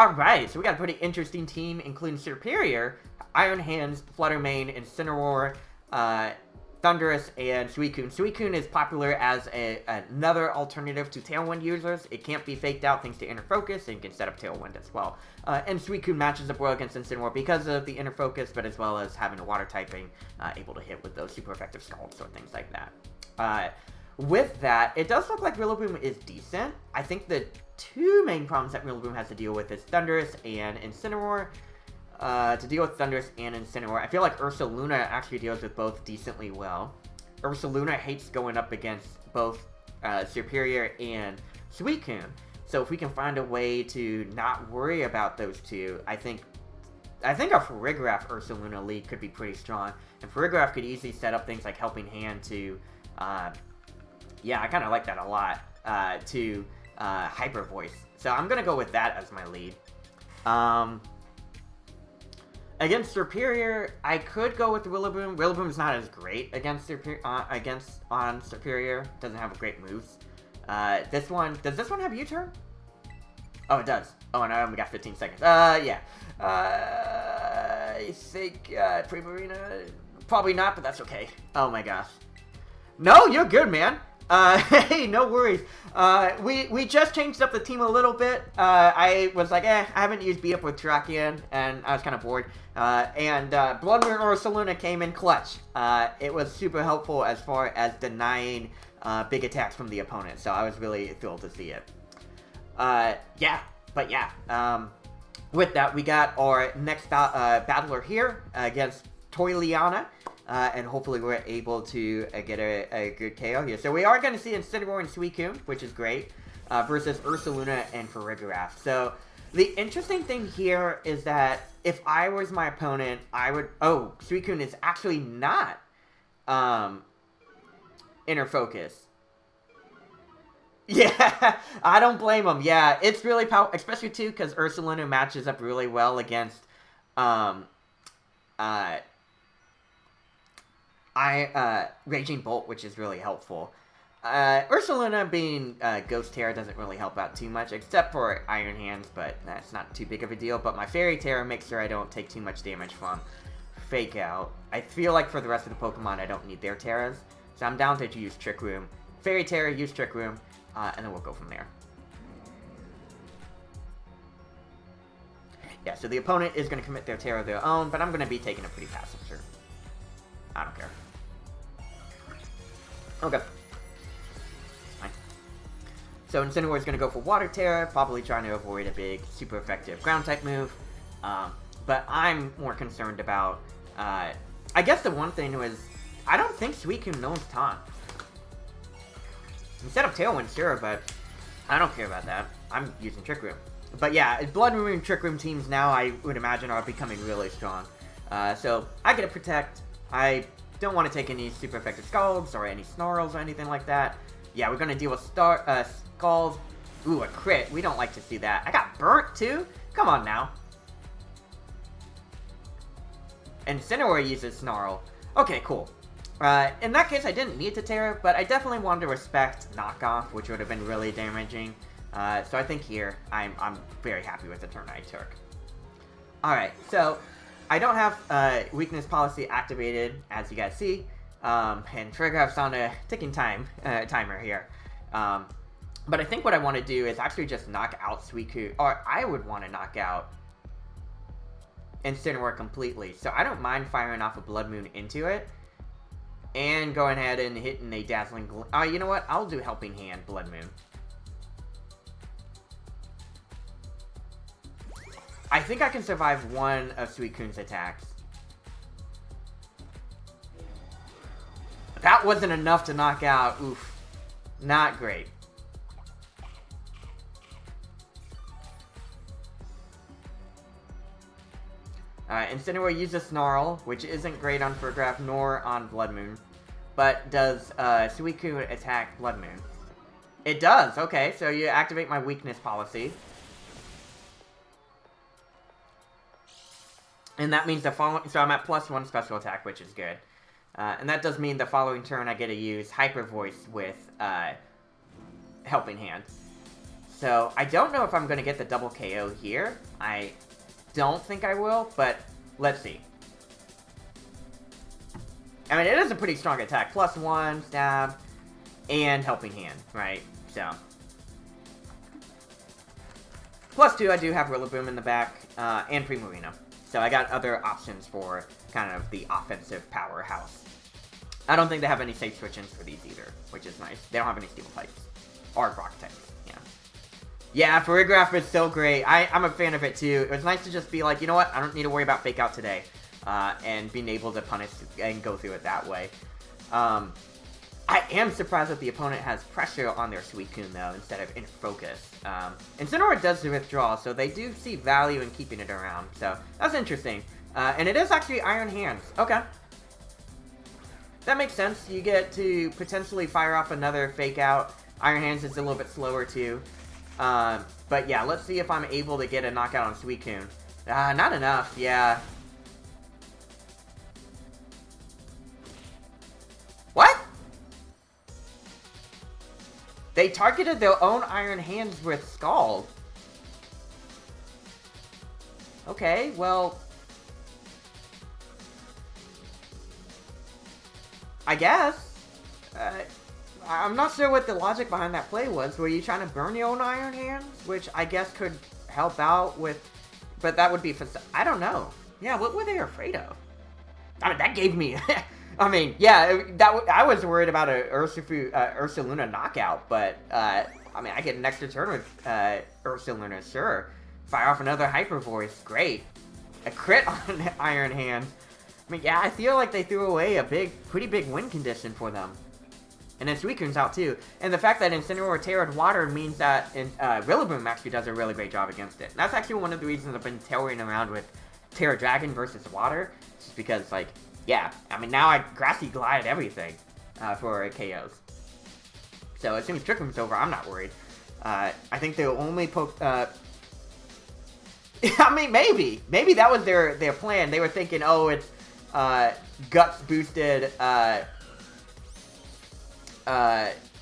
Alright, so we got a pretty interesting team, including Superior, Iron Hands, Fluttermane, Incineroar, Thundurus, and Suicune. Suicune is popular as another alternative to Tailwind users. It can't be faked out thanks to Inner Focus, and can set up Tailwind as well. And Suicune matches up well against Incineroar because of the Inner Focus, but as well as having a Water typing, able to hit with those super effective Scalds or things like that. With that, it does look like Rillaboom is decent. I think the two main problems that Rillaboom has to deal with is Thundurus and Incineroar. To deal with Thundurus and Incineroar, I feel like Ursaluna actually deals with both decently well. Ursaluna hates going up against both Superior and Suicune. So if we can find a way to not worry about those two, I think a Farigiraf Ursaluna lead could be pretty strong. And Farigiraf could easily set up things like Helping Hand to, yeah, I kind of like that a lot, to Hyper Voice. So I'm going to go with that as my lead. Against Superior, I could go with Rillaboom. Rillaboom's not as great against Superior. Doesn't have great moves. Does this one have U-turn? Oh, it does. Oh, and I only got 15 seconds. Yeah. I think Primarina, probably not, but that's okay. Oh my gosh. No, you're good, man. Hey, no worries. We just changed up the team a little bit. I was like, I haven't used Beat Up with Terrakion, and I was kind of bored. And Blood Moon Ursaluna came in clutch. It was super helpful as far as denying big attacks from the opponent, so I was really thrilled to see it. With that, we got our next battler here against Toyliana. And hopefully we're able to get a good KO here. So we are going to see Incineroar and Suicune, which is great, versus Ursaluna and Farigiraf. So the interesting thing here is that if I was my opponent, I would... Oh, Suicune is actually not Inner Focus. Yeah, I don't blame him. Yeah, it's really powerful, especially too because Ursaluna matches up really well against Raging Bolt, which is really helpful. Ursaluna being Ghost Terra doesn't really help out too much, except for Iron Hands, but that's not too big of a deal. But my Fairy Terra makes sure I don't take too much damage from Fake Out. I feel like for the rest of the Pokemon, I don't need their Terras, so I'm down to use Trick Room. Fairy Terra, use Trick Room, and then we'll go from there. Yeah, so the opponent is going to commit their Terra of their own, but I'm going to be taking a pretty passive turn. I don't care. Okay. Fine. So Incineroar is going to go for Water Terra, probably trying to avoid a big, super effective Ground-type move. But I'm more concerned about... I guess the one thing was... I don't think Suicune knows Taunt. He set up Tailwind, sure, but I don't care about that. I'm using Trick Room. But yeah, Blood Moon and Trick Room teams now, I would imagine, are becoming really strong. So I get to Protect. I don't want to take any super effective Scalds or any Snarls or anything like that. Yeah, we're going to deal with Scalds. Ooh, a crit. We don't like to see that. I got burnt, too? Come on, now. And Incineroar uses Snarl. Okay, cool. In that case, I didn't need to Terra, but I definitely wanted to respect Knockoff, which would have been really damaging. So I think here, I'm very happy with the turn I took. Alright, so I don't have weakness policy activated, as you guys see, and Farigiraf's on a ticking timer here. But I think what I want to do is actually just knock out Suicune, or I would want to knock out Incineroar completely. So I don't mind firing off a Blood Moon into it, and going ahead and hitting a Dazzling Gleam. You know what? I'll do Helping Hand Blood Moon. I think I can survive one of Suicune's attacks. That wasn't enough to knock out. Oof. Not great. Incineroar uses Snarl, which isn't great on Farigiraf nor on Blood Moon. But does Suicune attack Blood Moon? It does. Okay, so you activate my weakness policy. And that means the following... So I'm at +1 special attack, which is good. And that does mean the following turn I get to use Hyper Voice with Helping Hand. So, I don't know if I'm going to get the double KO here. I don't think I will, but let's see. I mean, it is a pretty strong attack. +1, stab, and helping hand, right? So. +2, I do have Rillaboom in the back, and Primarina. So I got other options for kind of the offensive powerhouse. I don't think they have any safe switch-ins for these either, which is nice. They don't have any steel types. Or rock types, yeah. Yeah, Farigiraf is so great. I'm a fan of it too. It was nice to just be like, you know what, I don't need to worry about Fake Out today. And being able to punish and go through it that way. I am surprised that the opponent has pressure on their Suicune, though, instead of in focus. Incineroar does the withdrawal, so they do see value in keeping it around. So, that's interesting. And it is actually Iron Hands. Okay. That makes sense. You get to potentially fire off another Fake Out. Iron Hands is a little bit slower, too. But yeah, let's see if I'm able to get a knockout on Suicune. Not enough, yeah. What? They targeted their own Iron Hands with Scald. Okay, well... I guess. I'm not sure what the logic behind that play was. Were you trying to burn your own Iron Hands? Which I guess could help out with... But that would be... I don't know. Yeah, what were they afraid of? I mean, that gave me... I mean, yeah, I was worried about a Ursaluna knockout, but, I mean, I get an extra turn with, Ursaluna, sure. Fire off another Hyper Voice, great. A crit on Iron Hand. I mean, yeah, I feel like they threw away a pretty big win condition for them. And then Suicune's out, too. And the fact that Incineroar Terra'd Water means that Rillaboom actually does a really great job against it. And that's actually one of the reasons I've been tailoring around with Terra Dragon versus Water, just because, like... Yeah, I mean, now I Grassy Glide everything for KOs. So as soon as Trick Room's over, I'm not worried. I think the only I mean, maybe. Maybe that was their plan. They were thinking, oh, it's Guts boosted Iron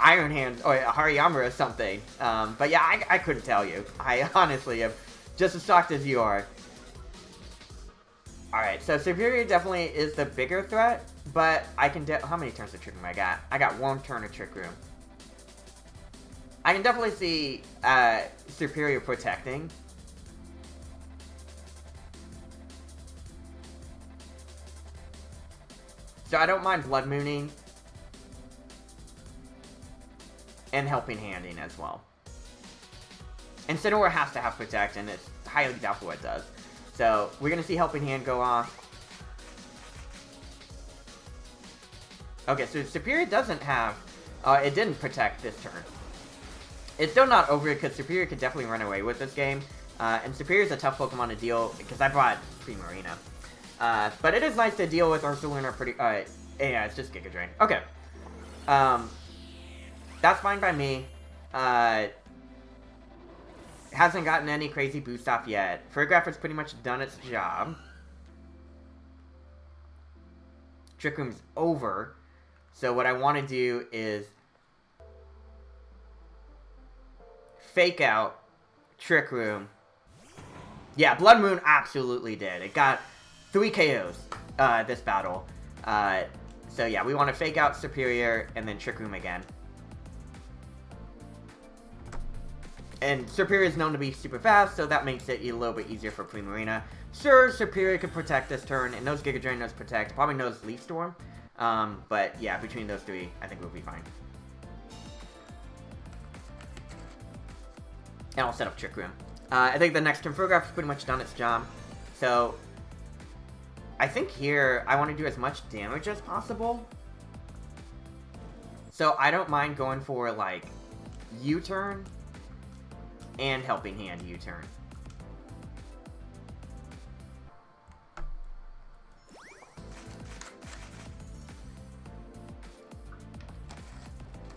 Hands or Hariyama or something. But yeah, I couldn't tell you. I honestly am just as shocked as you are. Alright, so Superior definitely is the bigger threat, but I can how many turns of Trick Room I got? I got 1 turn of Trick Room. I can definitely see Superior protecting. So I don't mind Blood Mooning. And Helping Handing as well. Incineroar has to have Protect, and it's highly doubtful it does. So, we're going to see Helping Hand go off. Okay, so Superior doesn't have... it didn't protect this turn. It's still not over because Superior could definitely run away with this game. And Superior is a tough Pokemon to deal because I brought Primarina. But it is nice to deal with Ursaluna pretty... yeah, it's just Giga Drain. Okay. That's fine by me. Hasn't gotten any crazy boost off yet. Farigiraf has pretty much done its job. Trick Room's over. So what I want to do is Fake Out Trick Room. Yeah, Blood Moon absolutely did. It got 3 KOs this battle. So yeah, we want to Fake Out Superior and then Trick Room again. And Superior is known to be super fast, so that makes it a little bit easier for Primarina. Sure, Superior can protect this turn, and knows Giga Drain, knows Protect, probably knows Leaf Storm. But yeah, between those 3, I think we'll be fine. And I'll set up Trick Room. I think the next turn, Farigiraf has pretty much done its job. So, I think here, I want to do as much damage as possible. So, I don't mind going for, like, U-turn. And Helping Hand U-turn.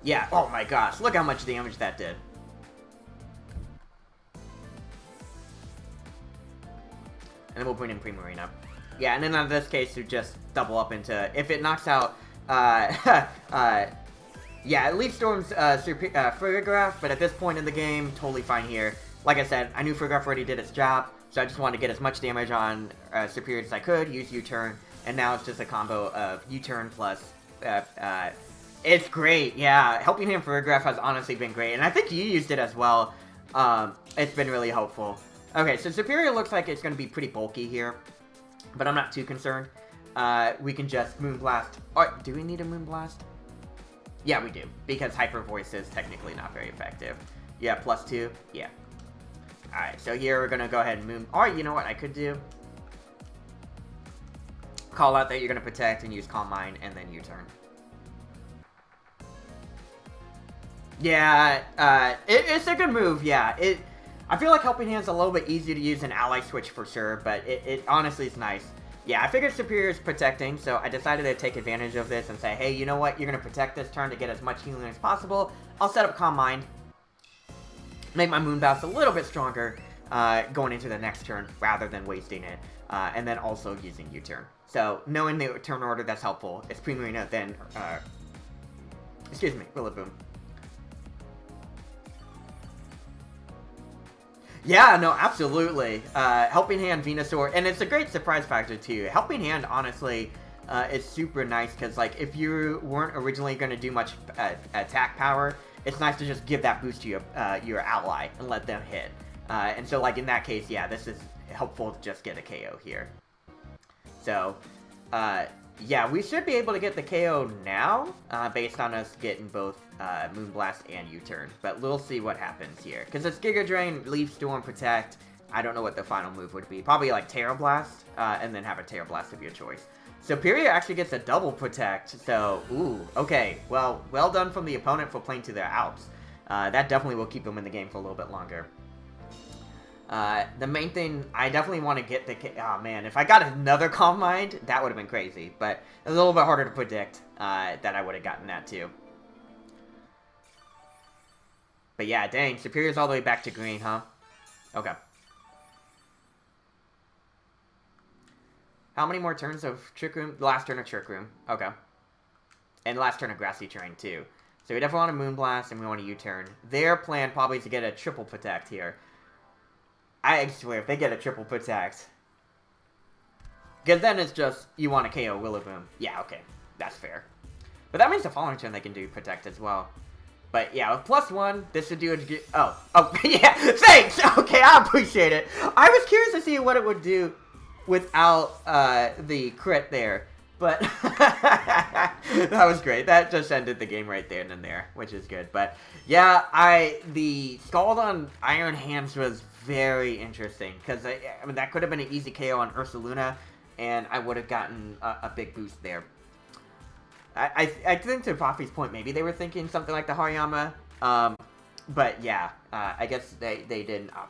Yeah, oh my gosh, look how much damage that did. And then we'll bring in Primarina. Yeah, and then in this case, you just double up into... If it knocks out Yeah, Leaf Storm's Frigograph, but at this point in the game, totally fine here. Like I said, I knew Frigograph already did its job, so I just wanted to get as much damage on Serperior as I could, use U-Turn, and now it's just a combo of U-Turn plus... it's great, yeah. Helping Hand Frigograph has honestly been great, and I think you used it as well. It's been really helpful. Okay, so Serperior looks like it's going to be pretty bulky here, but I'm not too concerned. We can just Moonblast. Oh, do we need a Moonblast? Yeah, we do, because Hyper Voice is technically not very effective. Yeah, +2. Yeah. Alright, so here we're going to go ahead and Moon... Or, you know what I could do? Call out that you're going to protect and use Calm Mind, and then U-Turn. Yeah, it's a good move, yeah. I feel like Helping Hand's a little bit easier to use than Ally Switch for sure, but it honestly is nice. Yeah, I figured Serperior is protecting, so I decided to take advantage of this and say, hey, you know what? You're going to protect this turn to get as much healing as possible. I'll set up Calm Mind. Make my Moonblast a little bit stronger going into the next turn rather than wasting it. And then also using U-Turn. So, knowing the turn order, that's helpful. It's Primarina, then... excuse me, Rillaboom. Yeah, no, absolutely. Helping Hand, Venusaur, and it's a great surprise factor too. Helping Hand, honestly, is super nice because, like, if you weren't originally going to do much attack power, it's nice to just give that boost to your ally and let them hit. And so, like, in that case, yeah, this is helpful to just get a KO here. So, yeah, we should be able to get the KO now, based on us getting both Moonblast and U-Turn. But we'll see what happens here. Because it's Giga Drain, Leaf Storm, Protect. I don't know what the final move would be. Probably like Terra Blast, and then have a Terra Blast of your choice. Serperior actually gets a double Protect. So, ooh, okay. Well done from the opponent for playing to their outs. That definitely will keep them in the game for a little bit longer. The main thing, I definitely want to get the... Oh, man, if I got another Calm Mind, that would have been crazy. But it's a little bit harder to predict that I would have gotten that, too. But yeah, dang, Serperior's all the way back to green, huh? Okay. How many more turns of Trick Room? The last turn of Trick Room. Okay. And last turn of Grassy Terrain, too. So we definitely want a Moonblast, and we want a U-Turn. Their plan probably is to get a triple Protect here. I swear, if they get a triple Protect... Because then it's just, you want to KO Rillaboom. Yeah, okay. That's fair. But that means the following turn they can do Protect as well. But yeah, with +1, this should do it. Oh, yeah, thanks! Okay, I appreciate it. I was curious to see what it would do without the crit there. But that was great. That just ended the game right there and then there, which is good. But yeah, the Scald on Iron Hands was very interesting. Because, I mean, that could have been an easy KO on Ursaluna, and I would have gotten a big boost there. I think to Poppy's point, maybe they were thinking something like the Hariyama. But yeah, I guess they didn't opt